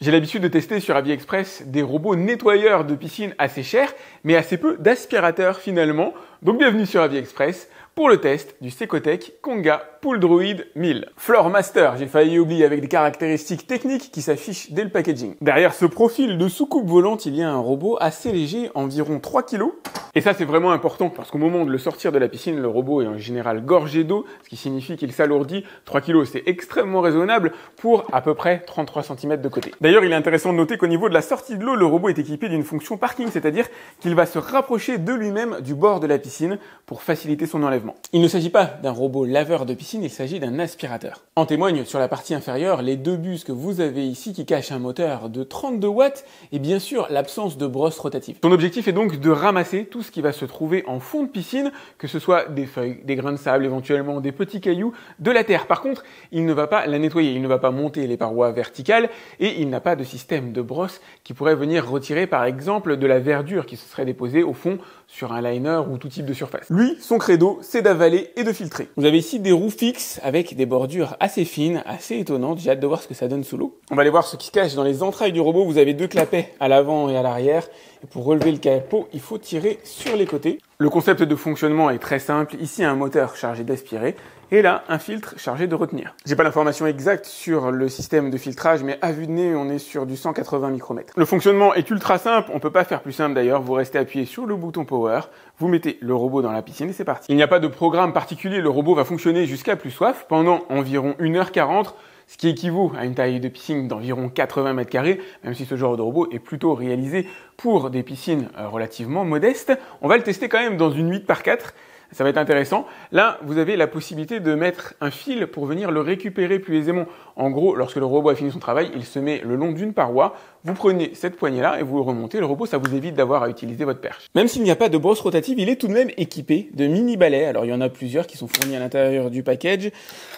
J'ai l'habitude de tester sur AliExpress des robots nettoyeurs de piscine assez chers, mais assez peu d'aspirateurs finalement. Donc bienvenue sur AliExpress pour le test du Secotech Konga Pool Droid 1000. Floor Master, j'ai failli oublier, avec des caractéristiques techniques qui s'affichent dès le packaging. Derrière ce profil de soucoupe volante, il y a un robot assez léger, environ 3 kg. Et ça c'est vraiment important parce qu'au moment de le sortir de la piscine, le robot est en général gorgé d'eau, ce qui signifie qu'il s'alourdit. 3 kg c'est extrêmement raisonnable pour à peu près 33 cm de côté. D'ailleurs, il est intéressant de noter qu'au niveau de la sortie de l'eau, le robot est équipé d'une fonction parking, c'est-à-dire qu'il va se rapprocher de lui-même du bord de la piscine pour faciliter son enlèvement. Il ne s'agit pas d'un robot laveur de piscine, il s'agit d'un aspirateur. En témoignent sur la partie inférieure les deux bus que vous avez ici qui cachent un moteur de 32 watts et bien sûr l'absence de brosse rotative. Son objectif est donc de ramasser tout ce qui va se trouver en fond de piscine, que ce soit des feuilles, des grains de sable, éventuellement des petits cailloux, de la terre. Par contre, il ne va pas la nettoyer, il ne va pas monter les parois verticales et il n'a pas de système de brosse qui pourrait venir retirer par exemple de la verdure qui se serait déposée au fond sur un liner ou tout type de surface. Lui, son credo, c'est d'avaler et de filtrer. Vous avez ici des roues fixes avec des bordures assez fines, assez étonnantes. J'ai hâte de voir ce que ça donne sous l'eau. On va aller voir ce qui se cache dans les entrailles du robot. Vous avez deux clapets à l'avant et à l'arrière. Et pour relever le capot, il faut tirer sur les côtés. Le concept de fonctionnement est très simple. Ici, un moteur chargé d'aspirer. Et là, un filtre chargé de retenir. J'ai pas l'information exacte sur le système de filtrage, mais à vue de nez, on est sur du 180 micromètres. Le fonctionnement est ultra simple, on peut pas faire plus simple d'ailleurs. Vous restez appuyé sur le bouton Power, vous mettez le robot dans la piscine et c'est parti. Il n'y a pas de programme particulier, le robot va fonctionner jusqu'à plus soif pendant environ 1h40, ce qui équivaut à une taille de piscine d'environ 80 mètres carrés, même si ce genre de robot est plutôt réalisé pour des piscines relativement modestes. On va le tester quand même dans une 8x4. Ça va être intéressant. Là, vous avez la possibilité de mettre un fil pour venir le récupérer plus aisément. En gros, lorsque le robot a fini son travail, il se met le long d'une paroi. Vous prenez cette poignée-là et vous le remontez. Le robot, ça vous évite d'avoir à utiliser votre perche. Même s'il n'y a pas de brosse rotative, il est tout de même équipé de mini balais. Alors, il y en a plusieurs qui sont fournis à l'intérieur du package.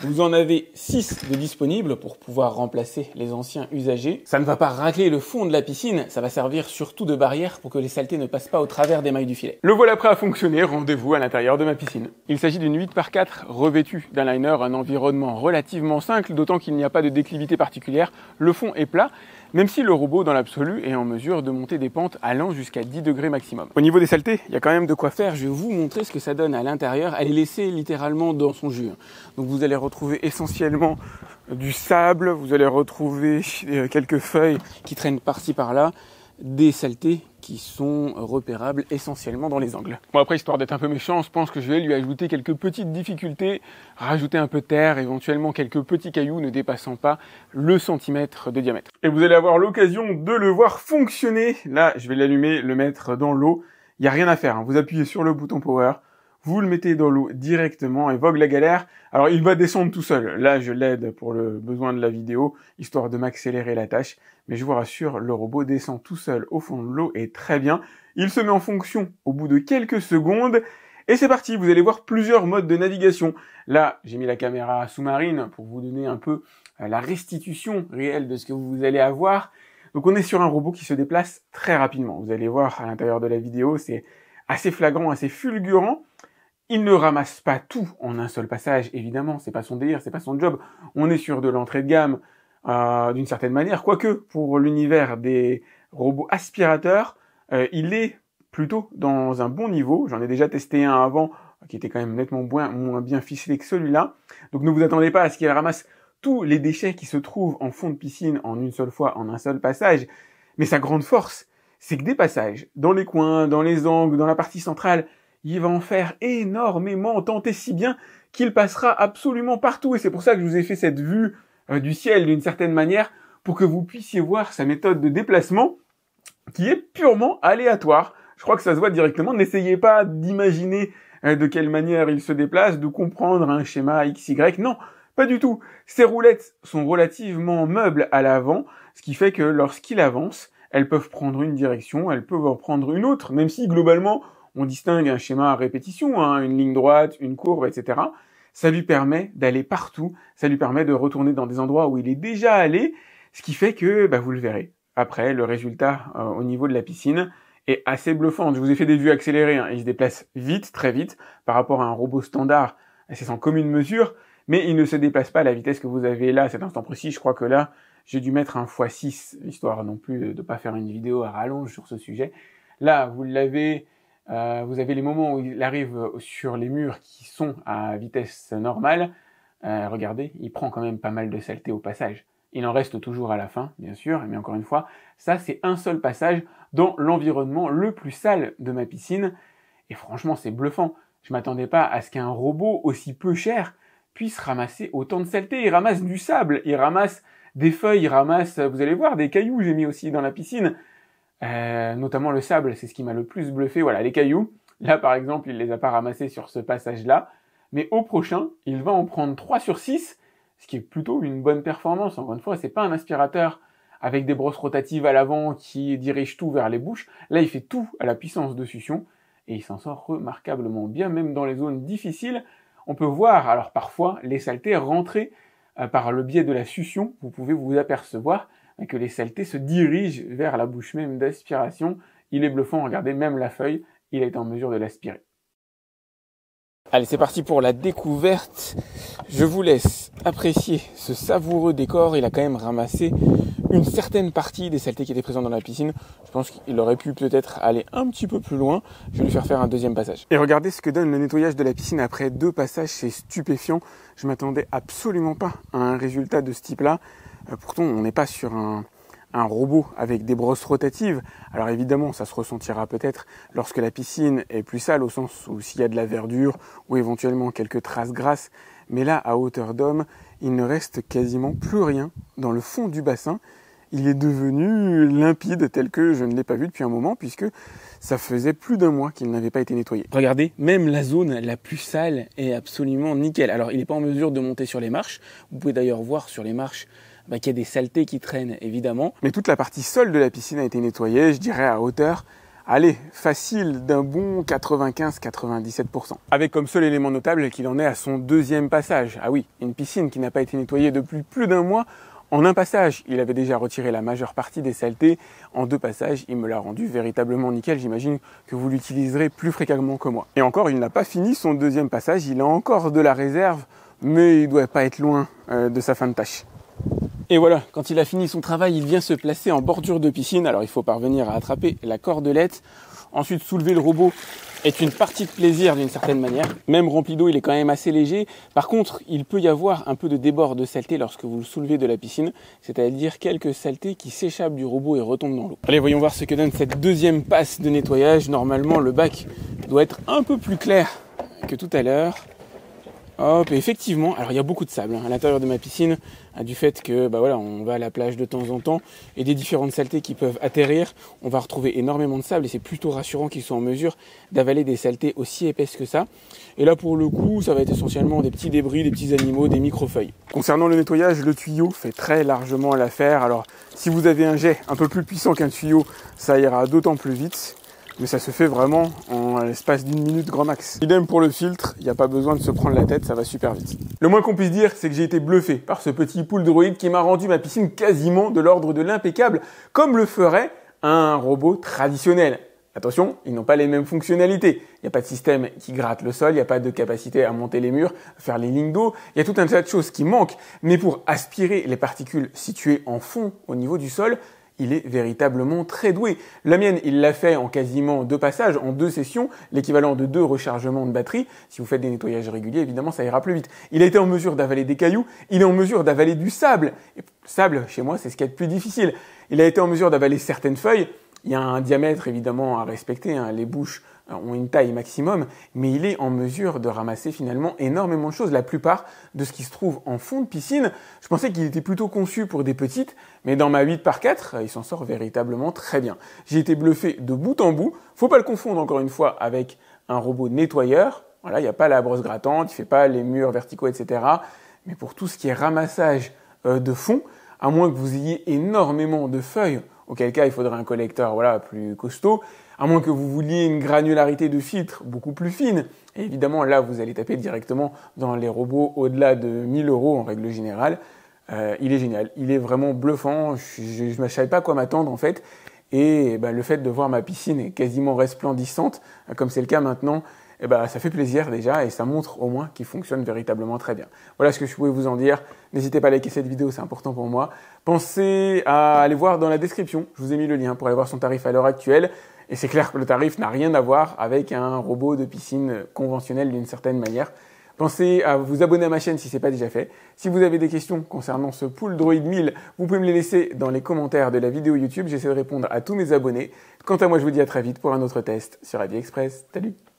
Vous en avez 6 de disponibles pour pouvoir remplacer les anciens usagés. Ça ne va pas racler le fond de la piscine. Ça va servir surtout de barrière pour que les saletés ne passent pas au travers des mailles du filet. Le voilà prêt à fonctionner. Rendez-vous à l'intérieur de ma piscine. Il s'agit d'une 8x4 revêtue d'un liner, un environnement relativement simple, d'autant qu'il n'y a pas de déclivité particulière. Le fond est plat, même si le robot dans l'absolu est en mesure de monter des pentes allant jusqu'à 10 degrés maximum. Au niveau des saletés, il y a quand même de quoi faire. Je vais vous montrer ce que ça donne à l'intérieur. Elle est laissée littéralement dans son jus. Donc vous allez retrouver essentiellement du sable, vous allez retrouver quelques feuilles qui traînent par-ci par-là, des saletés qui sont repérables essentiellement dans les angles. Bon, après, histoire d'être un peu méchant, je pense que je vais lui ajouter quelques petites difficultés, rajouter un peu de terre, éventuellement quelques petits cailloux ne dépassant pas le centimètre de diamètre. Et vous allez avoir l'occasion de le voir fonctionner. Là, je vais l'allumer, le mettre dans l'eau. Il n'y a rien à faire, hein. Vous appuyez sur le bouton Power, vous le mettez dans l'eau directement et vogue la galère. Alors, il va descendre tout seul. Là, je l'aide pour le besoin de la vidéo, histoire de m'accélérer la tâche. Mais je vous rassure, le robot descend tout seul au fond de l'eau et très bien. Il se met en fonction au bout de quelques secondes. Et c'est parti, vous allez voir plusieurs modes de navigation. Là, j'ai mis la caméra sous-marine pour vous donner un peu la restitution réelle de ce que vous allez avoir. Donc, on est sur un robot qui se déplace très rapidement. Vous allez voir à l'intérieur de la vidéo, c'est assez flagrant, assez fulgurant. Il ne ramasse pas tout en un seul passage, évidemment, c'est pas son délire, c'est pas son job. On est sur de l'entrée de gamme d'une certaine manière, quoique pour l'univers des robots aspirateurs, il est plutôt dans un bon niveau. J'en ai déjà testé un avant qui était quand même nettement moins bien ficelé que celui-là. Donc ne vous attendez pas à ce qu'il ramasse tous les déchets qui se trouvent en fond de piscine en une seule fois, en un seul passage. Mais sa grande force, c'est que des passages, dans les coins, dans les angles, dans la partie centrale, il va en faire énormément, tant et si bien qu'il passera absolument partout. Et c'est pour ça que je vous ai fait cette vue du ciel d'une certaine manière, pour que vous puissiez voir sa méthode de déplacement, qui est purement aléatoire. Je crois que ça se voit directement. N'essayez pas d'imaginer de quelle manière il se déplace, de comprendre un schéma XY. Non, pas du tout. Ces roulettes sont relativement meubles à l'avant, ce qui fait que lorsqu'il avance, elles peuvent prendre une direction, elles peuvent en prendre une autre, même si globalement, on distingue un schéma à répétition, hein, une ligne droite, une courbe, etc. Ça lui permet d'aller partout, ça lui permet de retourner dans des endroits où il est déjà allé, ce qui fait que, vous le verrez, après, le résultat au niveau de la piscine est assez bluffant. Je vous ai fait des vues accélérées, hein, il se déplace vite, très vite, par rapport à un robot standard, c'est sans commune mesure, mais il ne se déplace pas à la vitesse que vous avez là, à cet instant précis. Je crois que là, J'ai dû mettre un x6, histoire non plus de ne pas faire une vidéo à rallonge sur ce sujet. Là, vous avez les moments où il arrive sur les murs qui sont à vitesse normale. Regardez, il prend quand même pas mal de saleté au passage. Il en reste toujours à la fin, bien sûr, mais encore une fois, ça c'est un seul passage dans l'environnement le plus sale de ma piscine. Et franchement, c'est bluffant. Je m'attendais pas à ce qu'un robot aussi peu cher puisse ramasser autant de saleté. Il ramasse du sable, il ramasse des feuilles, il ramasse, vous allez voir, des cailloux, j'ai mis aussi dans la piscine. Notamment le sable, c'est ce qui m'a le plus bluffé. Voilà, les cailloux. Là, par exemple, il les a pas ramassés sur ce passage-là. Mais au prochain, il va en prendre 3 sur 6, ce qui est plutôt une bonne performance. Encore une fois, c'est pas un aspirateur avec des brosses rotatives à l'avant qui dirige tout vers les bouches. Là, il fait tout à la puissance de succion et il s'en sort remarquablement bien, même dans les zones difficiles. On peut voir, alors parfois, les saletés rentrer par le biais de la succion. Vous pouvez vous apercevoir que les saletés se dirigent vers la bouche même d'aspiration. Il est bluffant, regardez, même la feuille, il est en mesure de l'aspirer. Allez, c'est parti pour la découverte. Je vous laisse apprécier ce savoureux décor. Il a quand même ramassé une certaine partie des saletés qui étaient présentes dans la piscine. Je pense qu'il aurait pu peut-être aller un petit peu plus loin. Je vais lui faire un deuxième passage. Et regardez ce que donne le nettoyage de la piscine après 2 passages. C'est stupéfiant. Je m'attendais absolument pas à un résultat de ce type-là. Pourtant, on n'est pas sur un robot avec des brosses rotatives. Alors évidemment, ça se ressentira peut-être lorsque la piscine est plus sale, au sens où s'il y a de la verdure ou éventuellement quelques traces grasses. Mais là, à hauteur d'homme, il ne reste quasiment plus rien dans le fond du bassin. Il est devenu limpide tel que je ne l'ai pas vu depuis un moment, puisque ça faisait plus d'1 mois qu'il n'avait pas été nettoyé. Regardez, même la zone la plus sale est absolument nickel. Alors il n'est pas en mesure de monter sur les marches. Vous pouvez d'ailleurs voir sur les marches qu'il y a des saletés qui traînent, évidemment. Mais toute la partie sol de la piscine a été nettoyée, je dirais à hauteur, allez, facile d'un bon 95-97%. Avec comme seul élément notable qu'il en est à son 2e passage. Ah oui, une piscine qui n'a pas été nettoyée depuis plus d'1 mois. En un passage, il avait déjà retiré la majeure partie des saletés. En 2 passages, il me l'a rendu véritablement nickel. J'imagine que vous l'utiliserez plus fréquemment que moi. Et encore, il n'a pas fini son 2e passage. Il a encore de la réserve, mais il ne doit pas être loin de sa fin de tâche. Et voilà, quand il a fini son travail, il vient se placer en bordure de piscine. Alors il faut parvenir à attraper la cordelette. Ensuite, soulever le robot est une partie de plaisir d'une certaine manière. Même rempli d'eau, il est quand même assez léger. Par contre, il peut y avoir un peu de débord de saleté lorsque vous le soulevez de la piscine, c'est-à-dire quelques saletés qui s'échappent du robot et retombent dans l'eau. Allez, voyons voir ce que donne cette 2e passe de nettoyage. Normalement, le bac doit être un peu plus clair que tout à l'heure. Hop, et effectivement, alors il y a beaucoup de sable à l'intérieur de ma piscine, du fait que on va à la plage de temps en temps et des différentes saletés qui peuvent atterrir, on va retrouver énormément de sable et c'est plutôt rassurant qu'ils soient en mesure d'avaler des saletés aussi épaisses que ça. Et là pour le coup, ça va être essentiellement des petits débris, des petits animaux, des microfeuilles. Concernant le nettoyage, le tuyau fait très largement l'affaire. Alors si vous avez un jet un peu plus puissant qu'un tuyau, ça ira d'autant plus vite. Mais ça se fait vraiment en l'espace d'1 minute grand max. Idem pour le filtre, il n'y a pas besoin de se prendre la tête, ça va super vite. Le moins qu'on puisse dire, c'est que j'ai été bluffé par ce petit pool droïde qui m'a rendu ma piscine quasiment de l'ordre de l'impeccable, comme le ferait un robot traditionnel. Attention, ils n'ont pas les mêmes fonctionnalités. Il n'y a pas de système qui gratte le sol, il n'y a pas de capacité à monter les murs, faire les lignes d'eau. Il y a tout un tas de choses qui manquent. Mais pour aspirer les particules situées en fond au niveau du sol, il est véritablement très doué. La mienne, il l'a fait en quasiment 2 passages, en 2 sessions, l'équivalent de 2 rechargements de batterie. Si vous faites des nettoyages réguliers, évidemment, ça ira plus vite. Il a été en mesure d'avaler des cailloux, il est en mesure d'avaler du sable. Et le sable, chez moi, c'est ce qu'il y a de plus difficile. Il a été en mesure d'avaler certaines feuilles. Il y a un diamètre, évidemment, à respecter, les bouches ont une taille maximum, mais il est en mesure de ramasser finalement énormément de choses, la plupart de ce qui se trouve en fond de piscine. Je pensais qu'il était plutôt conçu pour des petites, mais dans ma 8x4, il s'en sort véritablement très bien. J'ai été bluffé de bout en bout. Faut pas le confondre encore une fois avec un robot nettoyeur. Voilà, il n'y a pas la brosse grattante, il fait pas les murs verticaux, etc. Mais pour tout ce qui est ramassage de fond, à moins que vous ayez énormément de feuilles, auquel cas il faudrait un collecteur plus costaud, à moins que vous vouliez une granularité de filtre beaucoup plus fine. Et évidemment, là, vous allez taper directement dans les robots au-delà de 1 000 € en règle générale. Il est génial, il est vraiment bluffant, je ne savais pas à quoi m'attendre en fait. Et le fait de voir ma piscine quasiment resplendissante, comme c'est le cas maintenant, eh ben, ça fait plaisir déjà et ça montre au moins qu'il fonctionne véritablement très bien. Voilà ce que je pouvais vous en dire. N'hésitez pas à liker cette vidéo, c'est important pour moi. Pensez à aller voir dans la description, je vous ai mis le lien pour aller voir son tarif à l'heure actuelle. Et c'est clair que le tarif n'a rien à voir avec un robot de piscine conventionnel d'une certaine manière. Pensez à vous abonner à ma chaîne si ce n'est pas déjà fait. Si vous avez des questions concernant ce Pool Droid 1000, vous pouvez me les laisser dans les commentaires de la vidéo YouTube. J'essaie de répondre à tous mes abonnés. Quant à moi, je vous dis à très vite pour un autre test sur AviExpress. Salut!